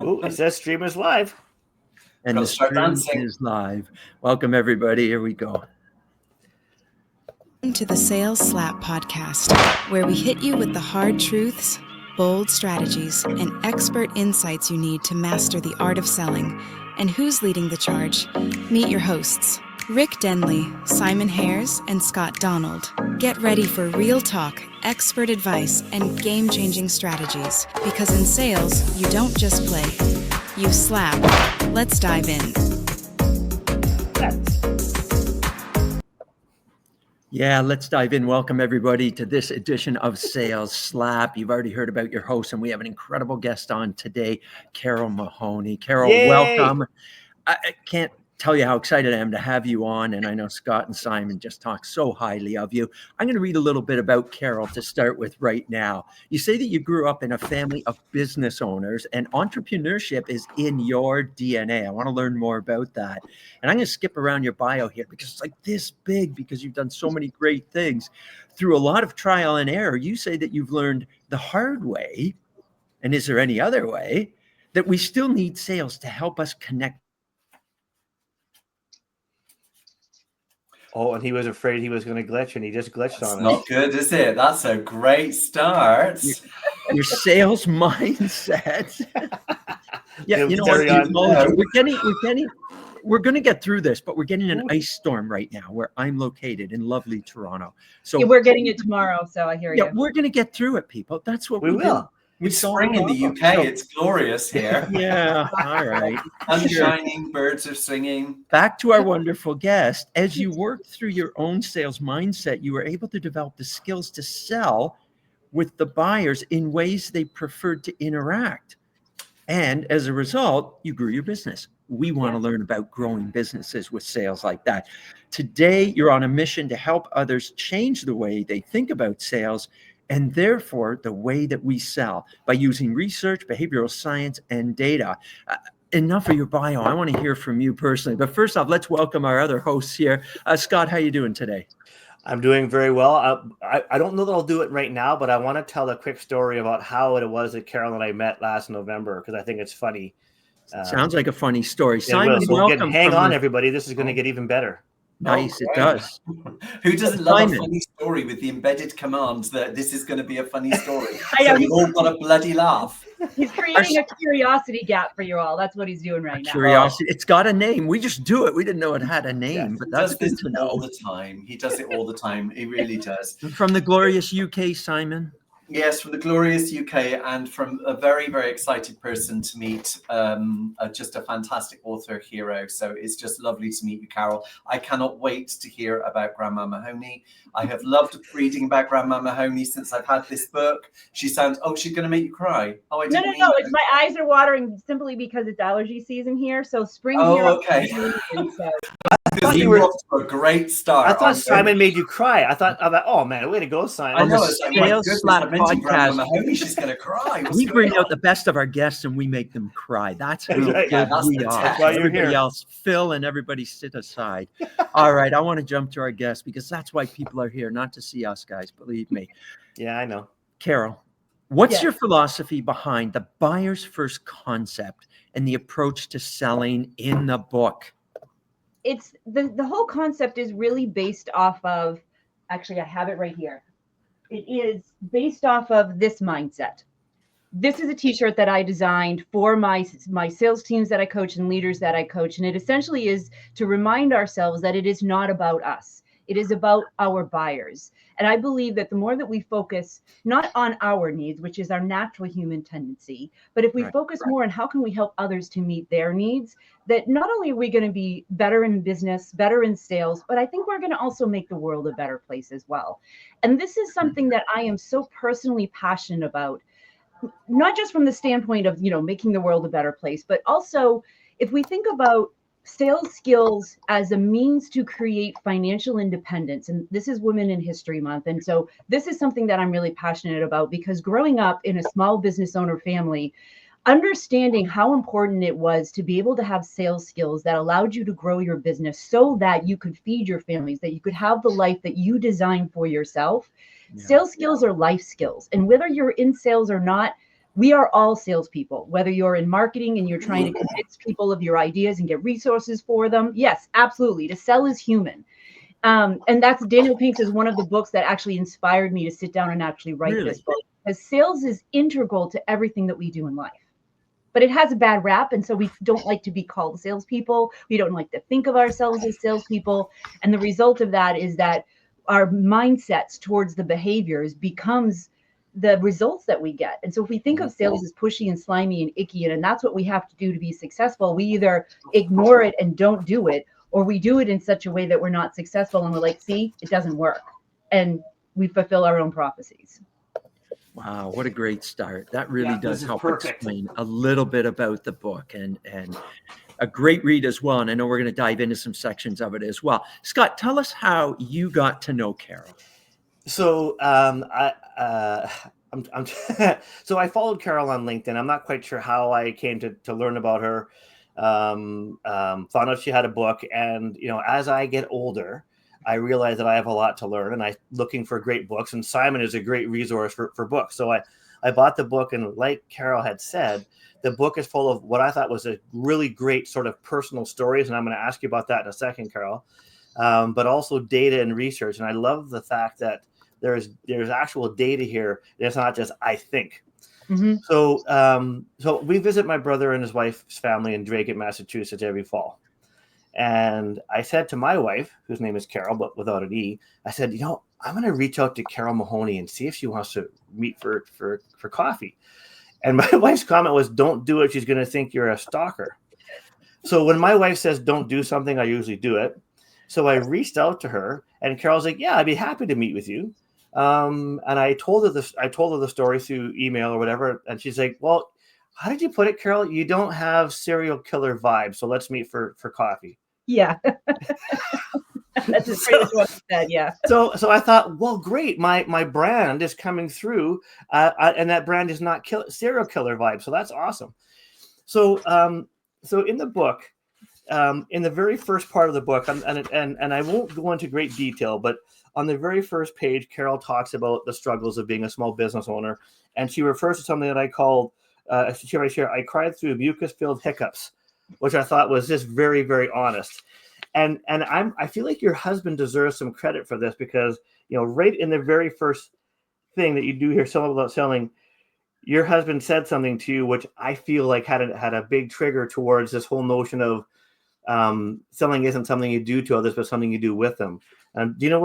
Ooh, it says stream is live. And the stream is live. Welcome, everybody. Here we go. Welcome to the Sales Slap podcast, where we hit you with the hard truths, bold strategies, and expert insights you need to master the art of selling. And who's leading the charge? Meet your hosts, Rick Denley, Simon Hares, and Scott Donald. Get ready for real talk, expert advice, and game-changing strategies. Because in sales, you don't just play, you slap. Let's dive in. Yeah, let's dive in. Welcome, everybody, to this edition of Sales Slap. You've already heard about your host, and we have an incredible guest on today, Carole Mahoney. Carole, Yay! Welcome. I can't tell you how excited I am to have you on, and I know Scott and Simon just talk so highly of you. I'm going to read a little bit about Carole to start with right now. You say that you grew up in a family of business owners, and entrepreneurship is in your DNA. I want to learn more about that. And I'm going to skip around your bio here because it's like this big, because you've done so many great things. Through a lot of trial and error, you say that you've learned the hard way, and is there any other way, that we still need sales to help us connect. Oh, and he was afraid he was going to glitch, and he just glitched on us. Not good, is it? That's a great start. Your sales mindset. Yeah, you know what? We're going to get through this, but we're getting an ice storm right now where I'm located in lovely Toronto. So yeah, we're getting it tomorrow, so I hear you. Yeah, we're going to get through it, people. That's what we will. Do. It's spring in the UK. It's glorious here. Yeah, all right. Sun shining, birds are singing. Back to our wonderful guest. As you worked through your own sales mindset, you were able to develop the skills to sell with the buyers in ways they preferred to interact. And as a result, you grew your business. We want to learn about growing businesses with sales like that. Today, you're on a mission to help others change the way they think about sales, and therefore the way that we sell, by using research, behavioral science, and data. Enough of your bio. I want to hear from you personally. But first off, let's welcome our other hosts here. Scott, how are you doing today? I'm doing very well. I don't know that I'll do it right now, but I want to tell a quick story about how it was that Carole and I met last November, because I think it's funny. Sounds like a funny story. Simon, welcome. Hang on, everybody. This is going to get even better. Nice, it does. Who doesn't love a funny story with the embedded command that this is going to be a funny story? I know, so we've all got a bloody laugh. He's creating a curiosity gap for you all. That's what he's doing right now. Curiosity. It's got a name. We just do it. We didn't know it had a name, but that's good to know. All the time. He does it all the time. He really does. From the glorious UK, Simon. Yes, from the glorious UK, and from a very, very excited person to meet, just a fantastic author hero. So it's just lovely to meet you, Carole. I cannot wait to hear about Grandma Mahoney. I have loved reading about Grandma Mahoney since I've had this book. She sounds, she's going to make you cry. Oh, I didn't mean No. It's my eyes are watering simply because it's allergy season here. So spring here. Okay. You were off to a great start. I thought Simon made you cry. I thought, oh man, way to go, Simon. On the Sales Slap podcast, she's going to cry. We bring out the best of our guests and we make them cry. That's how good we are. Everybody else, Phil and everybody sit aside. All right, I want to jump to our guests because that's why people are here, not to see us guys, believe me. Yeah, I know. Carole, what's your philosophy behind the buyer's first concept and the approach to selling in the book? It's the whole concept is really based off of, actually, I have it right here. It is based off of this mindset. This is a t-shirt that I designed for my sales teams that I coach and leaders that I coach. And it essentially is to remind ourselves that it is not about us. It is about our buyers. And I believe that the more that we focus not on our needs, which is our natural human tendency, but if we focus more on how can we help others to meet their needs, that not only are we going to be better in business, better in sales, but I think we're going to also make the world a better place as well. And this is something that I am so personally passionate about, not just from the standpoint of, making the world a better place, but also if we think about sales skills as a means to create financial independence. And this is Women in History Month. And so this is something that I'm really passionate about, because growing up in a small business owner family, understanding how important it was to be able to have sales skills that allowed you to grow your business so that you could feed your families, that you could have the life that you designed for yourself. Sales skills are life skills. And whether you're in sales or not, We are all salespeople, whether you're in marketing and you're trying to convince people of your ideas and get resources for them. Yes, absolutely. To sell is human. And that's Daniel Pink's is one of the books that actually inspired me to sit down and actually write this book, because sales is integral to everything that we do in life. But it has a bad rap, and so we don't like to be called salespeople. We don't like to think of ourselves as salespeople. And the result of that is that our mindsets towards the behaviors becomes the results that we get. And so if we think of sales as pushy and slimy and icky, and that's what we have to do to be successful, we either ignore it and don't do it, or we do it in such a way that we're not successful and we're like, see, it doesn't work. And we fulfill our own prophecies. Wow, what a great start. That really does help explain a little bit about the book, and a great read as well. And I know we're going to dive into some sections of it as well. Scott, tell us how you got to know Carole. So so I followed Carole on LinkedIn. I'm not quite sure how I came to learn about her. Found out she had a book, and as I get older, I realize that I have a lot to learn, and I'm looking for great books, and Simon is a great resource for books. So I bought the book, and like Carole had said, the book is full of what I thought was a really great sort of personal stories, and I'm going to ask you about that in a second, Carole, but also data and research. And I love the fact that there's actual data here. It's not just I think. Mm-hmm. So we visit my brother and his wife's family in Dracut, Massachusetts every fall. And I said to my wife, whose name is Carole, but without an E, I said, I'm going to reach out to Carole Mahoney and see if she wants to meet for coffee. And my wife's comment was, don't do it. She's going to think you're a stalker. So when my wife says, don't do something, I usually do it. So I reached out to her, and Carole's like, yeah, I'd be happy to meet with you. And I told her the story through email or whatever. And she's like, well, how did you put it, Carole? You don't have serial killer vibes. So let's meet for coffee. Yeah. That's just pretty much what I said. Yeah. So I thought, well, great. My brand is coming through, and that brand is not serial killer vibes. So that's awesome. So in the book, in the very first part of the book, and I won't go into great detail, but on the very first page, Carole talks about the struggles of being a small business owner, and she refers to something that I called, I cried through mucus-filled hiccups, which I thought was just very, very honest. And I feel like your husband deserves some credit for this, because right in the very first thing that you do hear someone about selling, your husband said something to you, which I feel like had a big trigger towards this whole notion of selling isn't something you do to others, but something you do with them. Do you know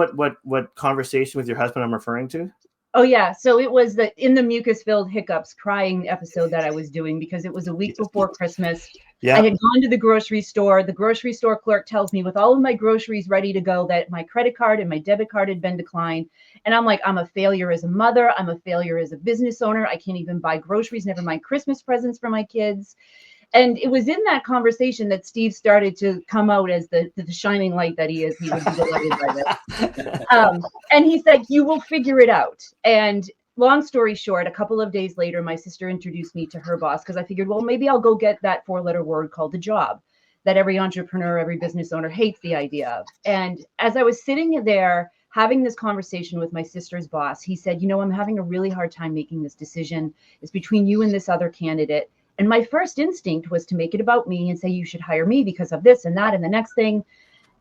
what conversation with your husband I'm referring to? Oh, yeah. So it was in the mucus-filled hiccups crying episode that I was doing, because it was a week before Christmas. Yeah. I had gone to the grocery store. The grocery store clerk tells me, with all of my groceries ready to go, that my credit card and my debit card had been declined. And I'm like, I'm a failure as a mother. I'm a failure as a business owner. I can't even buy groceries, never mind Christmas presents for my kids. And it was in that conversation that Steve started to come out as the shining light that he is. He would be delighted by this. And he said, you will figure it out. And long story short, a couple of days later, my sister introduced me to her boss, because I figured, well, maybe I'll go get that 4-letter word called a job that every entrepreneur, every business owner hates the idea of. And as I was sitting there having this conversation with my sister's boss, he said, I'm having a really hard time making this decision. It's between you and this other candidate. And my first instinct was to make it about me and say, you should hire me because of this and that and the next thing.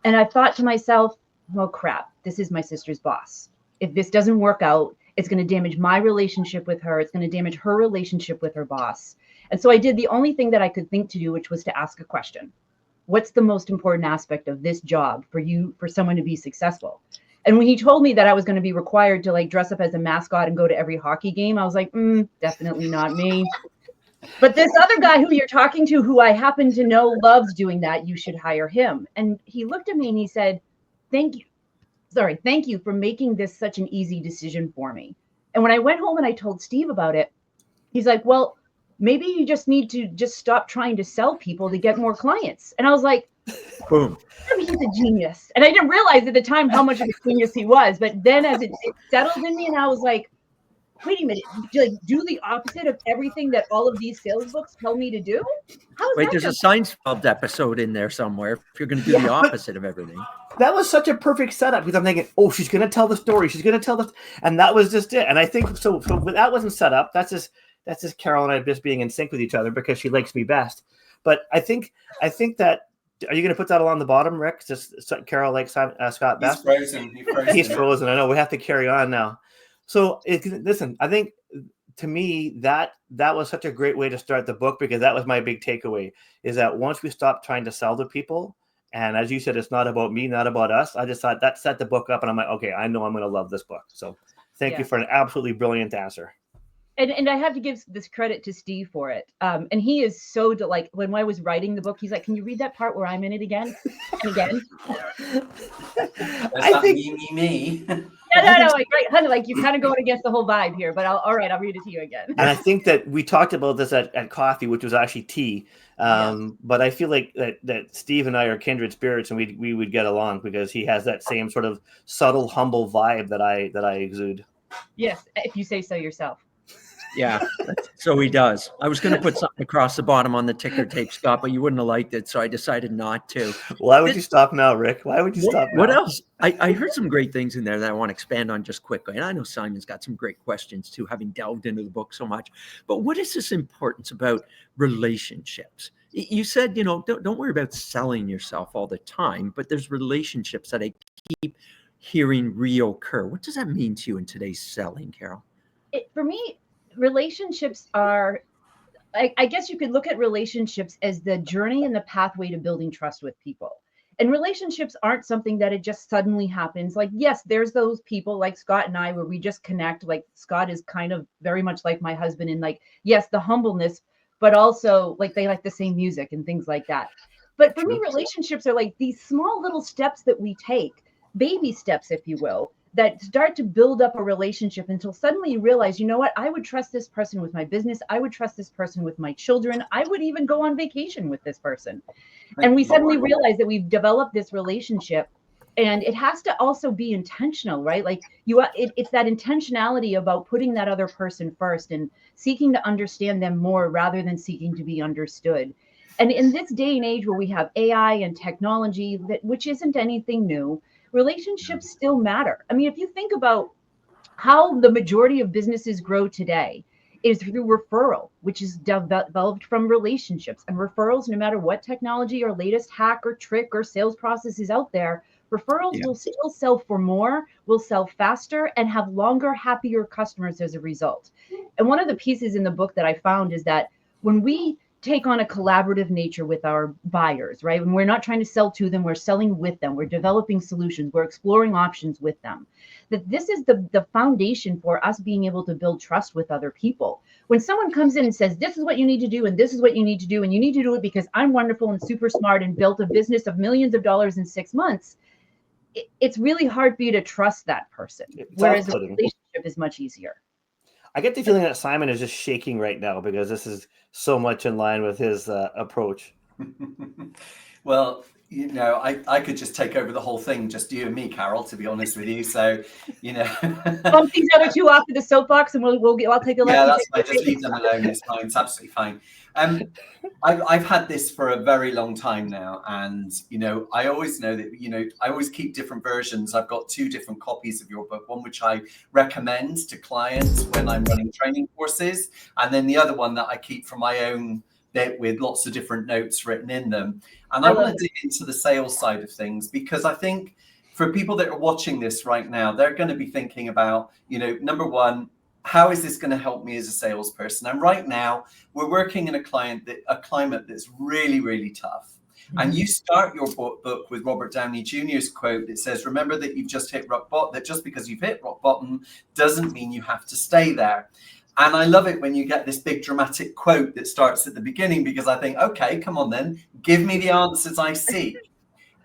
And I thought to myself, oh, crap, this is my sister's boss. If this doesn't work out, it's going to damage my relationship with her. It's going to damage her relationship with her boss. And so I did the only thing that I could think to do, which was to ask a question. What's the most important aspect of this job for someone to be successful? And when he told me that I was going to be required to dress up as a mascot and go to every hockey game, I was like, definitely not me. But this other guy who you're talking to, who I happen to know loves doing that, you should hire him. And he looked at me and he said, thank you for making this such an easy decision for me. And when I went home and I told Steve about it, he's like, well, maybe you just need to just stop trying to sell people to get more clients. And I was like, boom. He's a genius. And I didn't realize at the time how much of a genius he was. But then as it settled in me, and I was like, wait a minute, do the opposite of everything that all of these sales books tell me to do? Wait, there's a Seinfeld episode in there somewhere if you're going to do the opposite of everything. That was such a perfect setup, because I'm thinking, oh, she's going to tell the story. She's going to tell and that was just it. And I think so that wasn't set up. That's just that's just Carole and I just being in sync with each other because she likes me best. But I think that, are you going to put that along the bottom, Rick? Just Carole likes Scott best. He's frozen. He's frozen. I know, we have to carry on now. So listen, I think to me that was such a great way to start the book, because that was my big takeaway, is that once we stop trying to sell to people, and as you said, it's not about me, not about us, I just thought that set the book up, and I'm like, okay, I know I'm going to love this book. So thank you for an absolutely brilliant answer. And I have to give this credit to Steve for it. And he is so like, when I was writing the book, he's like, can you read that part where I'm in it again and again? I think me. No, like you're kind of going against the whole vibe here, but all right, I'll read it to you again. And I think that we talked about this at coffee, which was actually tea. But I feel like that Steve and I are kindred spirits, and we would get along, because he has that same sort of subtle, humble vibe that I exude. Yes, if you say so yourself. Yeah, so he does. I was going to put something across the bottom on the ticker tape, Scott, but you wouldn't have liked it, so I decided not to. Why would you stop now, Rick? Why would you stop now? What else? I heard some great things in there that I want to expand on just quickly. And I know Simon's got some great questions too, having delved into the book so much. But what is this importance about relationships? You said, don't worry about selling yourself all the time, but there's relationships that I keep hearing reoccur. What does that mean to you in today's selling, Carole? For me, relationships are, I guess you could look at relationships as the journey and the pathway to building trust with people. And relationships aren't something that it just suddenly happens. Like, yes, there's those people like Scott and I where we just connect. Like, Scott is kind of very much like my husband, and like, yes, the humbleness, but also like they like the same music and things like that. But for me, relationships are like these small little steps that we take, baby steps, if you will, that start to build up a relationship until suddenly you realize, you know what, I would trust this person with my business. I would trust this person with my children. I would even go on vacation with this person. And we suddenly realize that we've developed this relationship, and it has to also be intentional, right? Like it's that intentionality about putting that other person first and seeking to understand them more rather than seeking to be understood. And in this day and age where we have AI and technology, which isn't anything new, relationships still matter. I mean, if you think about how the majority of businesses grow today is through referral, which is developed from relationships. And referrals, no matter what technology or latest hack or trick or sales process is out there, referrals will still sell for more, will sell faster, and have longer, happier customers as a result. And one of the pieces in the book that I found is that when we take on a collaborative nature with our buyers, right? When we're not trying to sell to them, we're selling with them, we're developing solutions, we're exploring options with them. That this is the foundation for us being able to build trust with other people. When someone comes in and says, this is what you need to do, and this is what you need to do, and you need to do it because I'm wonderful and super smart and built a business of millions of dollars in 6 months, it's really hard for you to trust that person. Whereas a relationship is much easier. I get the feeling that Simon is just shaking right now because this is so much in line with his approach. Well, I could just take over the whole thing, just you and me, Carole, to be honest with you. So, bump these other two off to the soapbox, and I'll take a look. Yeah, that's fine. Just leave them alone. It's fine. It's absolutely fine. I've had this for a very long time now, and I always know that I always keep different versions. I've got 2 different copies of your book, one which I recommend to clients when I'm running training courses, and then the other one that I keep for my own, with lots of different notes written in them. And I want to dig into the sales side of things, because I think for people that are watching this right now, they're going to be thinking about, number one, how is this going to help me as a salesperson? And right now we're working in a climate that's really, really tough. Mm-hmm. And you start your book with Robert Downey Jr.'s quote that says, remember that you've just hit rock bottom, that just because you've hit rock bottom doesn't mean you have to stay there. And I love it when you get this big dramatic quote that starts at the beginning, because I think, okay, come on then, give me the answers I seek.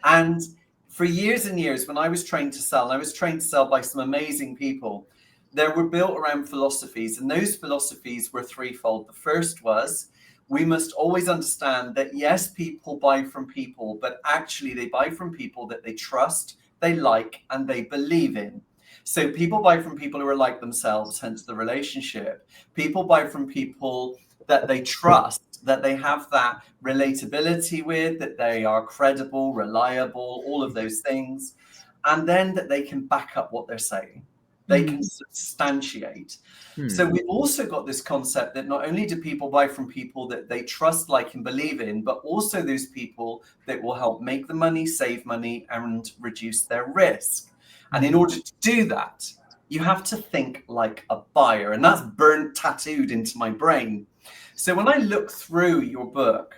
And for years and years, when I was trained to sell, and I was trained to sell by some amazing people, they were built around philosophies, and those philosophies were threefold. The first was, we must always understand that, yes, people buy from people, but actually they buy from people that they trust, they like, and they believe in. So people buy from people who are like themselves, hence the relationship. People buy from people that they trust, that they have that relatability with, that they are credible, reliable, all of those things, and then that they can back up what they're saying. they can substantiate. So we've also got this concept that not only do people buy from people that they trust, like, and believe in, but also those people that will help make the money, save money, and reduce their risk. And in order to do that, you have to think like a buyer, and that's tattooed into my brain. So when I look through your book,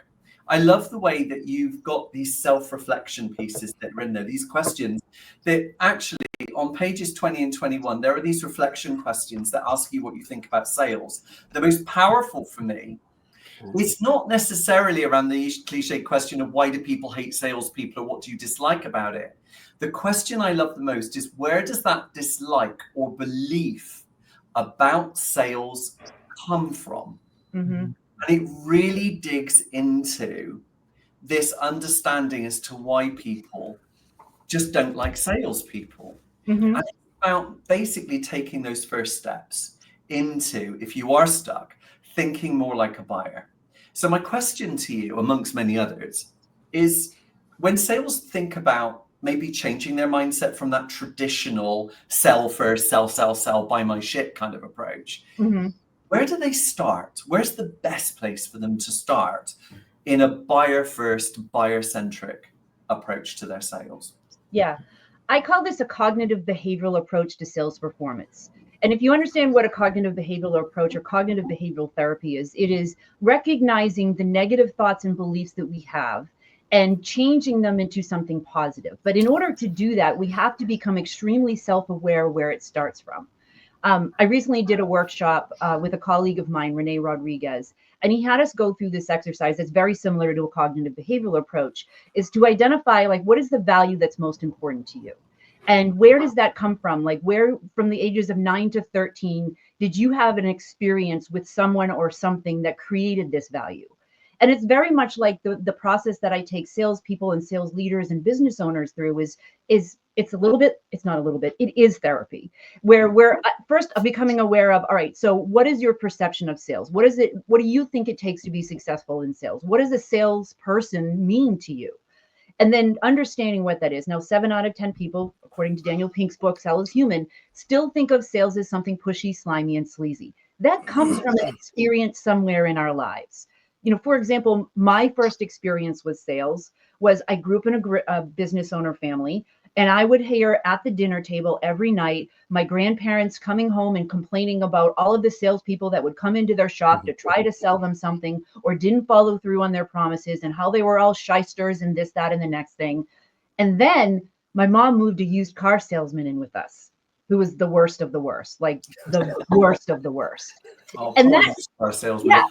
I love the way that you've got these self-reflection pieces that are in there, these questions that actually on pages 20 and 21, there are these reflection questions that ask you what you think about sales. The most powerful for me, it's not necessarily around the cliche question of why do people hate salespeople or what do you dislike about it? The question I love the most is where does that dislike or belief about sales come from? And it really digs into this understanding as to why people just don't like salespeople. And it's about basically taking those first steps into, if you are stuck, thinking more like a buyer. So my question to you, amongst many others, is when sales think about maybe changing their mindset from that traditional sell first, sell, buy my shit kind of approach, where do they start? Where's the best place for them to start in a buyer first, buyer centric approach to their sales? Yeah, I call this a cognitive behavioral approach to sales performance. And if you understand what a cognitive behavioral approach or cognitive behavioral therapy is, it is recognizing the negative thoughts and beliefs that we have and changing them into something positive. But in order to do that, we have to become extremely self-aware where it starts from. I recently did a workshop with a colleague of mine, Renee Rodriguez, and he had us go through this exercise that's very similar to a cognitive behavioral approach, is to identify, like, what is the value that's most important to you? And where does that come from? Like, where from the ages of 9 to 13, did you have an experience with someone or something that created this value? And it's very much like the process that I take salespeople and sales leaders and business owners through is it's a little bit, it's not a little bit, it is therapy, where we're first becoming aware of, all right, so what is your perception of sales? What do you think it takes to be successful in sales? What does a salesperson mean to you? And then understanding what that is. Now, 7 out of 10 people, according to Daniel Pink's book, Sell is Human, still think of sales as something pushy, slimy, and sleazy. That comes from an experience somewhere in our lives. You know, for example, my first experience with sales was I grew up in a business owner family, and I would hear at the dinner table every night my grandparents coming home and complaining about all of the salespeople that would come into their shop to try to sell them something or didn't follow through on their promises and how they were all shysters and this, that, and the next thing. And then my mom moved a used car salesman in with us, who was the worst of the worst, like the worst of the worst. Oh, and that's our salesman. Yeah,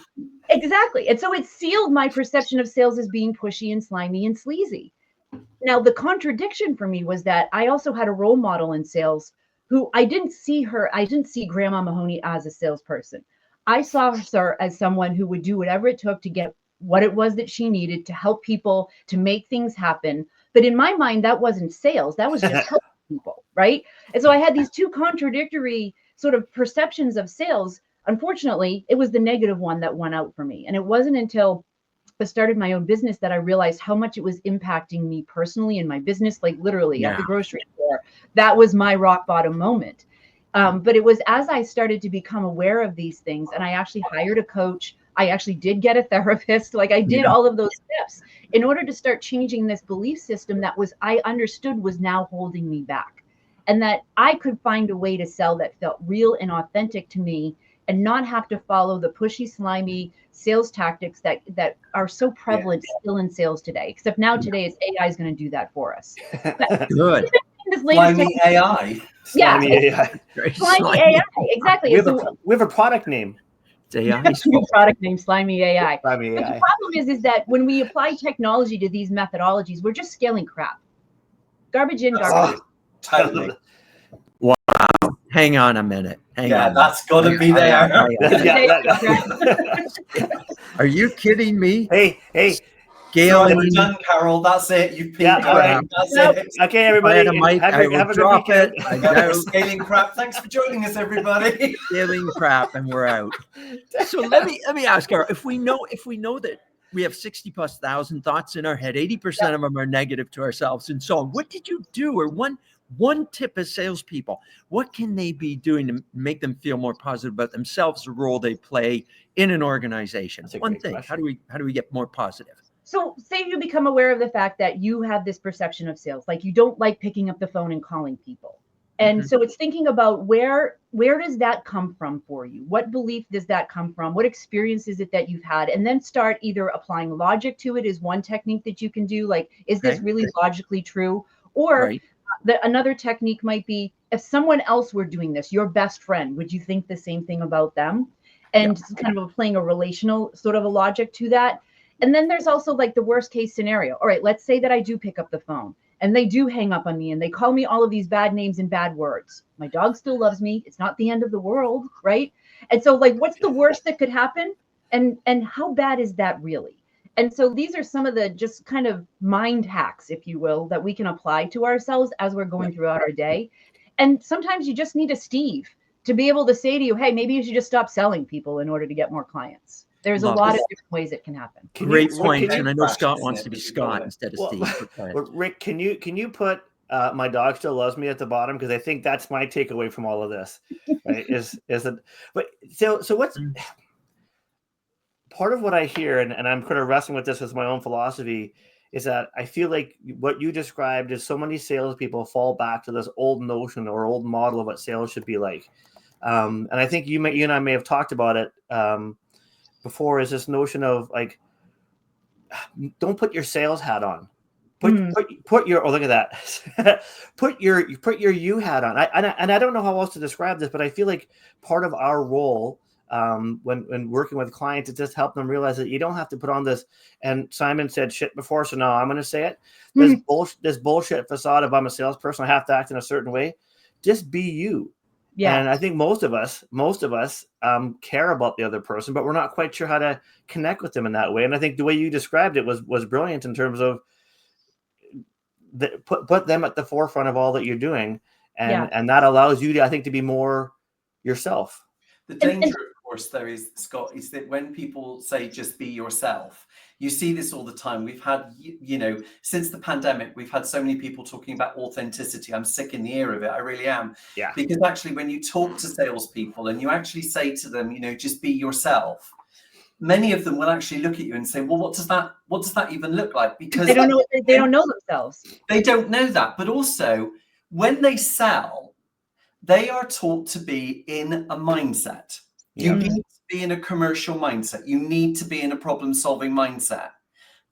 exactly. And so it sealed my perception of sales as being pushy and slimy and sleazy. Now, the contradiction for me was that I also had a role model in sales who I didn't see Grandma Mahoney as a salesperson. I saw her as someone who would do whatever it took to get what it was that she needed to help people, to make things happen. But in my mind, that wasn't sales. That was just helping people, right? And so I had these two contradictory sort of perceptions of sales. Unfortunately, it was the negative one that won out for me. And it wasn't until I started my own business that I realized how much it was impacting me personally in my business, like literally at the grocery store. That was my rock bottom moment. But it was as I started to become aware of these things, and I actually hired a coach. I actually did get a therapist. Like I did all of those steps in order to start changing this belief system that I understood was now holding me back, and that I could find a way to sell that felt real and authentic to me, and not have to follow the pushy, slimy sales tactics that are so prevalent still in sales today. Except now today, it's AI is going to do that for us. Good. Slimy AI. Slimy AI. Slimy AI. Exactly. We have a product name. It's AI. New product name, Slimy AI. Slimy But AI. the problem is that when we apply technology to these methodologies, we're just scaling crap. Garbage in, garbage out. Totally. Wow. Hang on a minute. Hang on. That's got to be there. Are you kidding me? Hey. Gail, Right, we're done, Carole. That's it. You've peaked. all right. That's it. Okay, everybody. I had a mic, Have I a will good drop weekend. it. We're scaling crap. Thanks for joining us, everybody. Scaling crap, and we're out. So let me ask Carole, if we know that we have 60,000+ thoughts in our head, 80% of them are negative to ourselves, and so on. What did you do, or one one tip as salespeople, what can they be doing to make them feel more positive about themselves, the role they play in an organization? That's a One great thing. question. How do we get more positive? So say you become aware of the fact that you have this perception of sales, like you don't like picking up the phone and calling people. And so it's thinking about where does that come from for you? What belief does that come from? What experience is it that you've had? And then start either applying logic to it is one technique that you can do. Like, is this really logically true? Or another technique might be, if someone else were doing this, your best friend, would you think the same thing about them? And kind of applying a relational sort of a logic to that. And then there's also like the worst case scenario. All right, let's say that I do pick up the phone and they do hang up on me and they call me all of these bad names and bad words. My dog still loves me. It's not the end of the world, right? And so like, what's the worst that could happen? And how bad is that really? And so these are some of the just kind of mind hacks, if you will, that we can apply to ourselves as we're going throughout our day. And sometimes you just need a Steve to be able to say to you, hey, maybe you should just stop selling people in order to get more clients. There's a lot of different ways it can happen. Great point. And I know Scott wants to be Scott instead of Steve. Rick, can you put my dog still loves me at the bottom? Because I think that's my takeaway from all of this. Right? is that, but so what's part of what I hear, and I'm kind of wrestling with this as my own philosophy, is that I feel like what you described is so many salespeople fall back to this old notion or old model of what sales should be like. And I think you and I may have talked about it before, is this notion of like, don't put your sales hat on. Put your, oh, look at that. put your you hat on. I don't know how else to describe this, but I feel like part of our role when working with clients is just help them realize that you don't have to put on this. And Simon said shit before, so now I'm going to say it. This bullshit facade of I'm a salesperson, I have to act in a certain way. Just be you. Yeah. And I think most of us care about the other person, but we're not quite sure how to connect with them in that way. And I think the way you described it was brilliant in terms of put them at the forefront of all that you're doing. And that allows you to, I think, to be more yourself. The danger, of course, though, is, Scott, is that when people say just be yourself, you see this all the time. We've had, since the pandemic, we've had so many people talking about authenticity. I'm sick in the ear of it. I really am. Yeah. Because actually, when you talk to salespeople and you actually say to them, just be yourself, many of them will actually look at you and say, well, what does that even look like? Because they don't know themselves. They don't know that. But also, when they sell, they are taught to be in a mindset. You need to be in a commercial mindset. You need to be in a problem-solving mindset.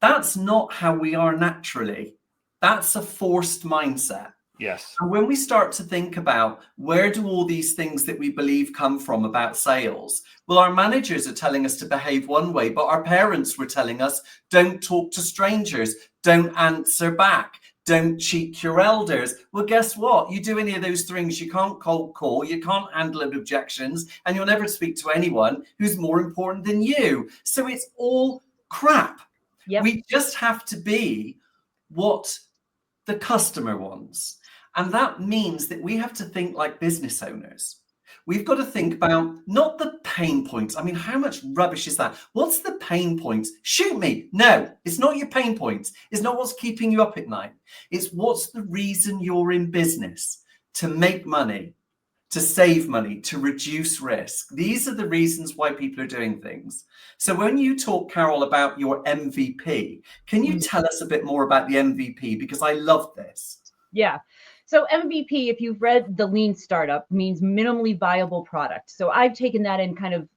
That's not how we are naturally. That's a forced mindset. Yes. And when we start to think about where do all these things that we believe come from about sales? Well, our managers are telling us to behave one way, but our parents were telling us, don't talk to strangers, don't answer back, don't cheat your elders. Well, guess what? You do any of those things, you can't cold call, you can't handle objections, and you'll never speak to anyone who's more important than you. So it's all crap. Yep. We just have to be what the customer wants. And that means that we have to think like business owners. We've got to think about not the pain points. I mean, how much rubbish is that? What's the pain points? Shoot me. No, it's not your pain points. It's not what's keeping you up at night. It's what's the reason you're in business: to make money, to save money, to reduce risk. These are the reasons why people are doing things. So when you talk, Carole, about your MVP, can you tell us a bit more about the MVP? Because I love this. Yeah. So MVP, if you've read The Lean Startup, means minimally viable product. So I've taken that and kind of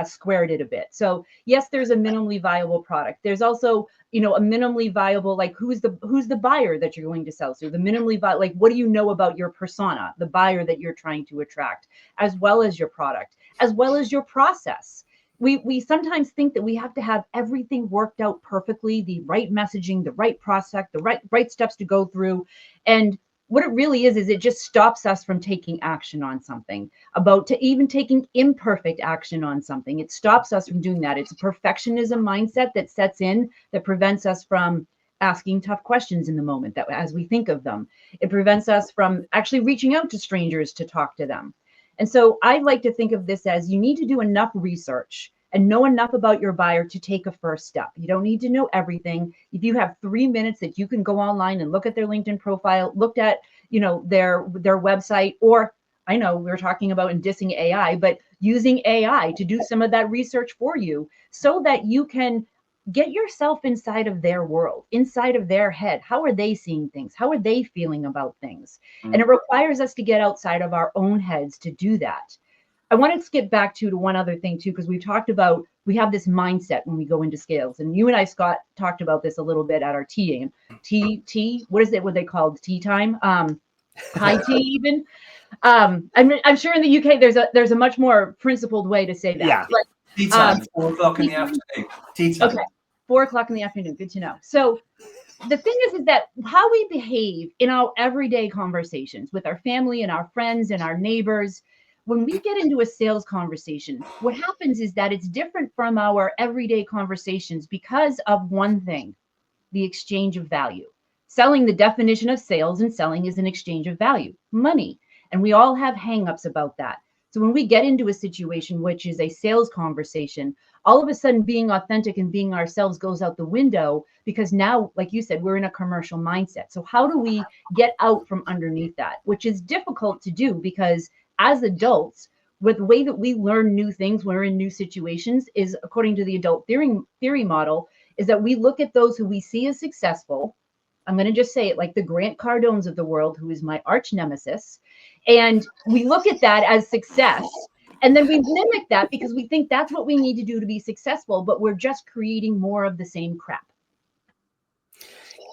squared it a bit. So yes, there's a minimally viable product. There's also, a minimally viable, like who's the buyer that you're going to sell to? The minimally viable, like what do you know about your persona, the buyer that you're trying to attract, as well as your product, as well as your process. We sometimes think that we have to have everything worked out perfectly, the right messaging, the right prospect, the right steps to go through. And what it really is it just stops us from taking action on something, to even taking imperfect action on something. It stops us from doing that. It's a perfectionism mindset that sets in, that prevents us from asking tough questions in the moment, that as we think of them. It prevents us from actually reaching out to strangers to talk to them. And so I like to think of this as you need to do enough research and know enough about your buyer to take a first step. You don't need to know everything. If you have 3 minutes that you can go online and look at their LinkedIn profile, look at their website, or I know we were talking about in dissing AI, but using AI to do some of that research for you so that you can get yourself inside of their world, inside of their head. How are they seeing things? How are they feeling about things? And it requires us to get outside of our own heads to do that. I want to skip back to one other thing too, because we've talked about, we have this mindset when we go into scales, and you and I, Scott, talked about this a little bit at our tea. What is it? What they called tea time? High tea even. I'm sure in the UK there's a much more principled way to say that. Yeah. But, tea time, 4 o'clock in the afternoon. Tea time. Okay, 4 o'clock in the afternoon. Good to know. So the thing is that how we behave in our everyday conversations with our family and our friends and our neighbors, when we get into a sales conversation, what happens is that it's different from our everyday conversations because of one thing: the exchange of value. Selling, the definition of sales and selling, is an exchange of value, money. And we all have hangups about that. So when we get into a situation which is a sales conversation, all of a sudden being authentic and being ourselves goes out the window, because now, like you said, we're in a commercial mindset. So how do we get out from underneath that? Which is difficult to do, because as adults, with the way that we learn new things when we're in new situations is, according to the adult theory model, is that we look at those who we see as successful. I'm going to just say it, like the Grant Cardones of the world, who is my arch nemesis. And we look at that as success. And then we mimic that because we think that's what we need to do to be successful, but we're just creating more of the same crap.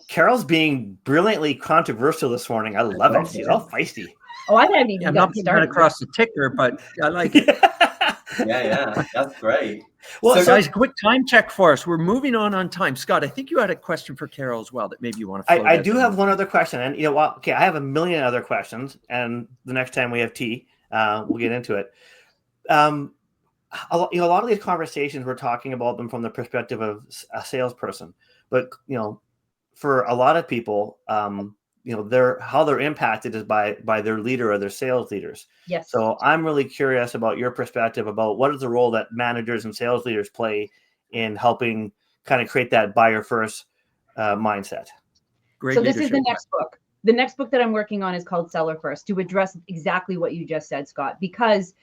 Carole's being brilliantly controversial this morning. I love it. She's all feisty. Oh, I haven't even I'm not started across the ticker, but I like it. Yeah, that's great. Well, so guys, quick time check for us. We're moving on time. Scott, I think you had a question for Carole as well that maybe you want to. I do have one other question, and okay, I have a million other questions, and the next time we have tea, we'll get into it. A lot of these conversations, we're talking about them from the perspective of a salesperson, but for a lot of people, how they're impacted is by their leader or their sales leaders. Yes. So I'm really curious about your perspective about what is the role that managers and sales leaders play in helping kind of create that buyer first mindset. Great. So this is the next book. The next book that I'm working on is called Seller First, to address exactly what you just said, Scott, because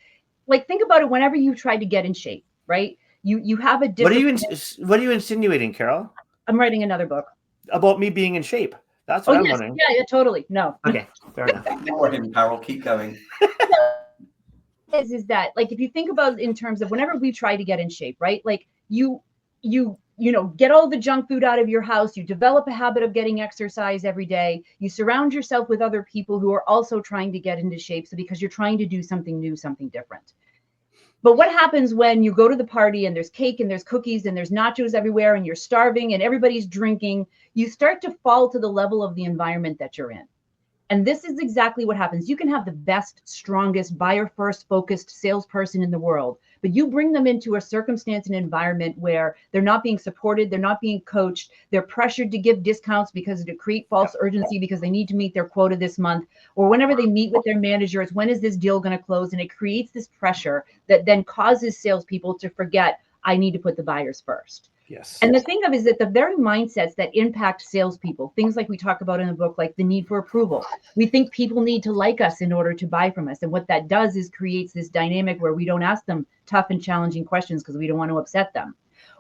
think about it. Whenever you try to get in shape, right? You have a different. What are you insinuating, Carole? I'm writing another book about me being in shape. That's what I'm wondering. Yeah, totally. No. Okay, fair enough. Ignore him, Carole. Keep going. Is that if you think about in terms of whenever we try to get in shape, right? You get all the junk food out of your house. You develop a habit of getting exercise every day. You surround yourself with other people who are also trying to get into shape, so because you're trying to do something new, something different. But what happens when you go to the party and there's cake and there's cookies and there's nachos everywhere and you're starving and everybody's drinking? You start to fall to the level of the environment that you're in. And this is exactly what happens. You can have the best, strongest, buyer-first focused salesperson in the world, but you bring them into a circumstance and environment where they're not being supported, they're not being coached, they're pressured to give discounts because to create false urgency because they need to meet their quota this month, or whenever they meet with their manager, it's when is this deal going to close? And it creates this pressure that then causes salespeople to forget, I need to put the buyers first. Yes. And the thing of it is that the very mindsets that impact salespeople, things like we talk about in the book, like the need for approval. We think people need to like us in order to buy from us. And what that does is creates this dynamic where we don't ask them tough and challenging questions because we don't want to upset them.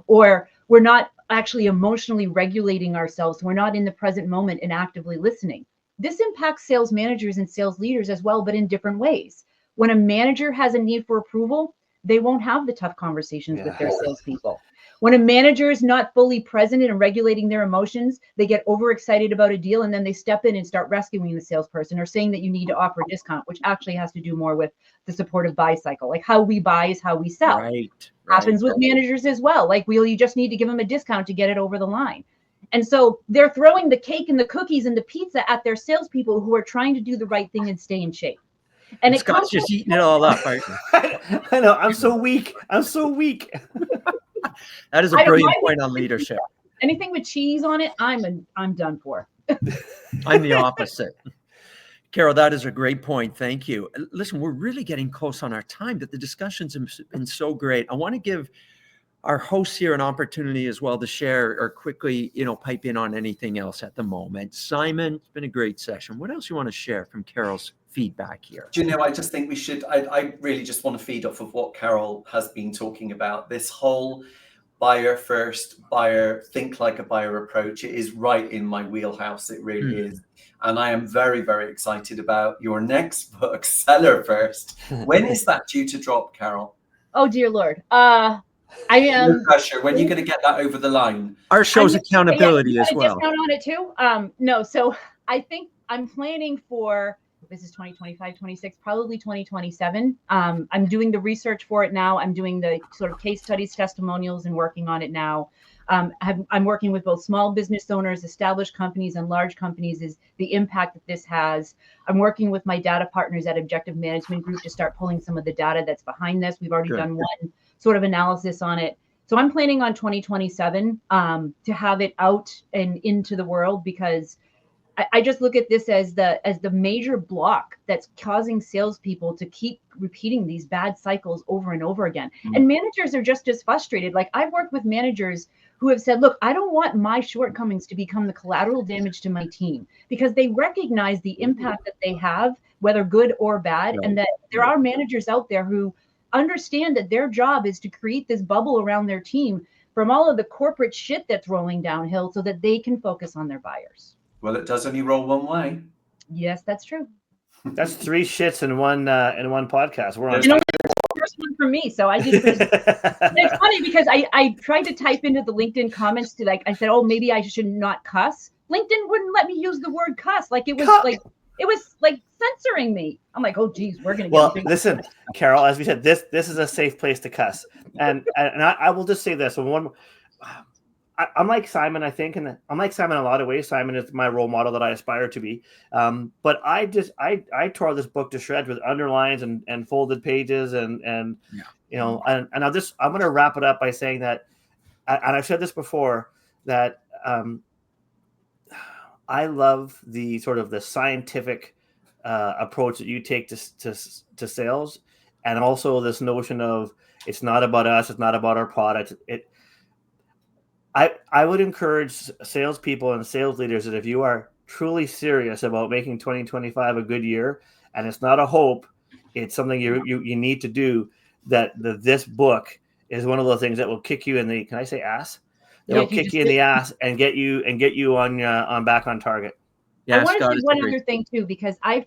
Or we're not actually emotionally regulating ourselves. We're not in the present moment and actively listening. This impacts sales managers and sales leaders as well, but in different ways. When a manager has a need for approval, they won't have the tough conversations with their salespeople. When a manager is not fully present and regulating their emotions, they get overexcited about a deal and then they step in and start rescuing the salesperson or saying that you need to offer a discount, which actually has to do more with the supportive buy cycle. Like how we buy is how we sell. Right. Happens with managers as well. You just need to give them a discount to get it over the line. And so they're throwing the cake and the cookies and the pizza at their salespeople who are trying to do the right thing and stay in shape. And Scott's just eating it all up, right? I know. I'm so weak. That is a brilliant point on leadership. Anything with cheese on it, I'm done for. I'm the opposite. Carole, that is a great point. Thank you. Listen, we're really getting close on our time, but the discussions have been so great. I want to give our hosts here an opportunity as well to share or quickly, pipe in on anything else at the moment. Simon, it's been a great session. What else you want to share from Carole's feedback here? Do you know, I just think we should, I really just want to feed off of what Carole has been talking about. This whole buyer first, think like a buyer approach. It is right in my wheelhouse. It really is. And I am very, very excited about your next book, Seller First. When is that due to drop, Carole? Oh, dear Lord. I am. No pressure. When are you going to get that over the line? Our show's accountability as well. Discount on it too. No, so I think I'm planning for, this is 2025, 26, probably 2027. I'm doing the research for it now. I'm doing the sort of case studies, testimonials, and working on it now. I'm working with both small business owners, established companies, and large companies, is the impact that this has. I'm working with my data partners at Objective Management Group to start pulling some of the data that's behind this. We've already done one sort of analysis on it. So I'm planning on 2027 to have it out and into the world, because I just look at this as the major block that's causing salespeople to keep repeating these bad cycles over and over again. And managers are just as frustrated. Like, I've worked with managers who have said, look, I don't want my shortcomings to become the collateral damage to my team, because they recognize the impact that they have, whether good or bad. And that there are managers out there who understand that their job is to create this bubble around their team from all of the corporate shit that's rolling downhill, so that they can focus on their buyers. Well, it does only roll one way. Yes, that's true. That's 3 shits in one podcast. We're on. And only the first one for me, so I did. It's funny because I tried to type into the LinkedIn comments to, like, I said, oh, maybe I should not cuss. LinkedIn wouldn't let me use the word cuss. Like, it was like censoring me. I'm like, oh, geez, we're gonna get. Well, listen, Carole, as we said, this is a safe place to cuss, and I will just say this. I'm like Simon, I think, and I'm like Simon in a lot of ways. Simon is my role model that I aspire to be. But I tore this book to shreds with underlines and folded pages and I'm going to wrap it up by saying that, and I've said this before, that I love the sort of the scientific approach that you take to sales, and also this notion of it's not about us, it's not about our product. I would encourage salespeople and sales leaders that if you are truly serious about making 2025 a good year, and it's not a hope, it's something you need to do, that this book is one of those things that will kick you in the, can I say ass? It'll kick you in the ass and get you on back on target. Yeah, I want to say one other thing too, because I've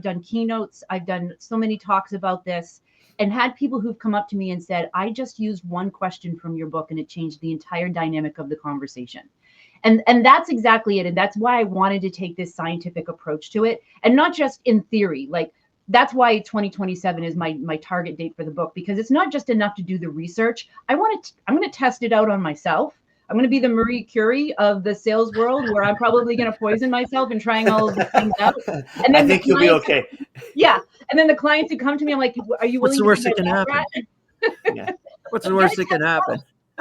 done keynotes, I've done so many talks about this, and had people who've come up to me and said, I just used one question from your book and it changed the entire dynamic of the conversation. And that's exactly it. And that's why I wanted to take this scientific approach to it, and not just in theory. Like, that's why 2027 is my target date for the book, because it's not just enough to do the research. I'm going to test it out on myself. I'm going to be the Marie Curie of the sales world, where I'm probably going to poison myself and trying all of these things out. And then I think you'll be okay. Yeah. And then the clients who come to me, I'm like, are you willing to? What's the worst that can happen? Yeah. What's the worst that can happen?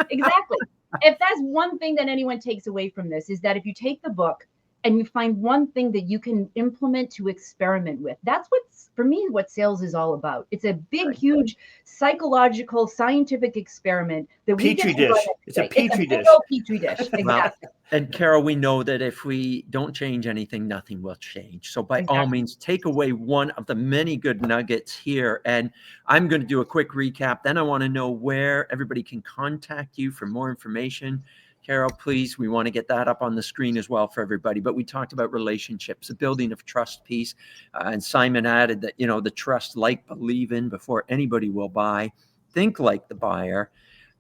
Exactly. If that's one thing that anyone takes away from this, is that if you take the book and you find one thing that you can implement to experiment with, that's for me what sales is all about. It's a big, huge psychological, scientific experiment that we petri dish. It's a petri dish. Petri dish. Exactly. Well, and Carole, we know that if we don't change anything, nothing will change. So by all means, take away one of the many good nuggets here. And I'm going to do a quick recap. Then I want to know where everybody can contact you for more information. Carole, please, we want to get that up on the screen as well for everybody. But we talked about relationships, the building of trust piece. And Simon added that, the trust, like, believe in before anybody will buy. Think like the buyer.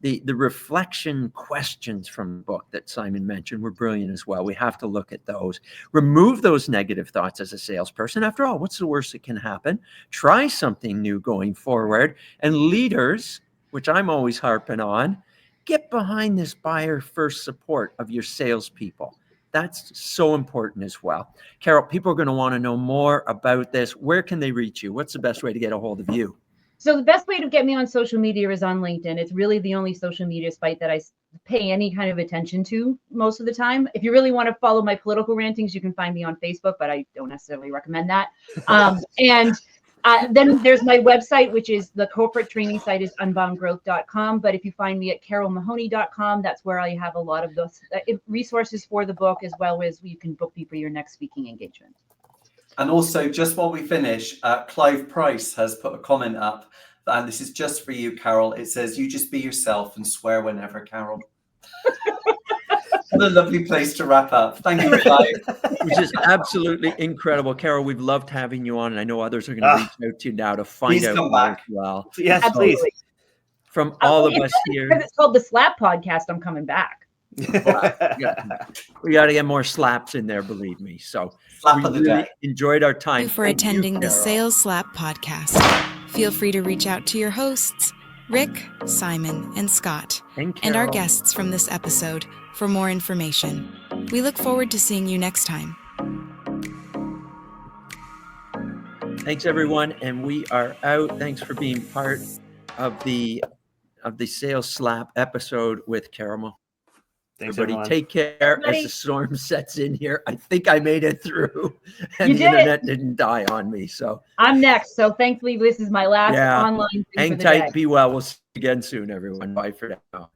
The reflection questions from the book that Simon mentioned were brilliant as well. We have to look at those. Remove those negative thoughts as a salesperson. After all, what's the worst that can happen? Try something new going forward. And leaders, which I'm always harping on, get behind this buyer first support of your salespeople. That's so important as well. Carole, people are going to want to know more about this. Where can they reach you? What's the best way to get a hold of you? So the best way to get me on social media is on LinkedIn. It's really the only social media site that I pay any kind of attention to most of the time. If you really want to follow my political rantings, you can find me on Facebook, but I don't necessarily recommend that. And Then there's my website, which is the corporate training site is unboundgrowth.com. But if you find me at carolemahoney.com, that's where I have a lot of those resources for the book, as well as you can book me for your next speaking engagement. And also, just while we finish, Clive Price has put a comment up, and this is just for you, Carole. It says, "You just be yourself and swear whenever, Carole." What a lovely place to wrap up. Thank you, Clive. Which is absolutely incredible. Carole, we've loved having you on, and I know others are going to reach out to you now to find out come more back. as well. Yes, Absolutely. please. From all of us here. Because it's called the Slap Podcast, I'm coming back. We got to get more slaps in there, believe me. So Slap we of the really day. enjoyed our time. Thank you for Thank you, attending the Carole. Sales Slap podcast. Feel free to reach out to your hosts, Rick, Simon, and Scott, and our Carole. guests from this episode for more information. We look forward to seeing you next time. Thanks, everyone, and we are out. Thanks for being part of the Sales Slap episode with Carole. Thanks, Everybody, everyone. take care Everybody. as the storm sets in here. I think I made it through, and You the did it. internet didn't die on me. So I'm next. So thankfully, this is my last Yeah. online thing hang for the tight, day. be well. We'll see you again soon, everyone. Bye for now.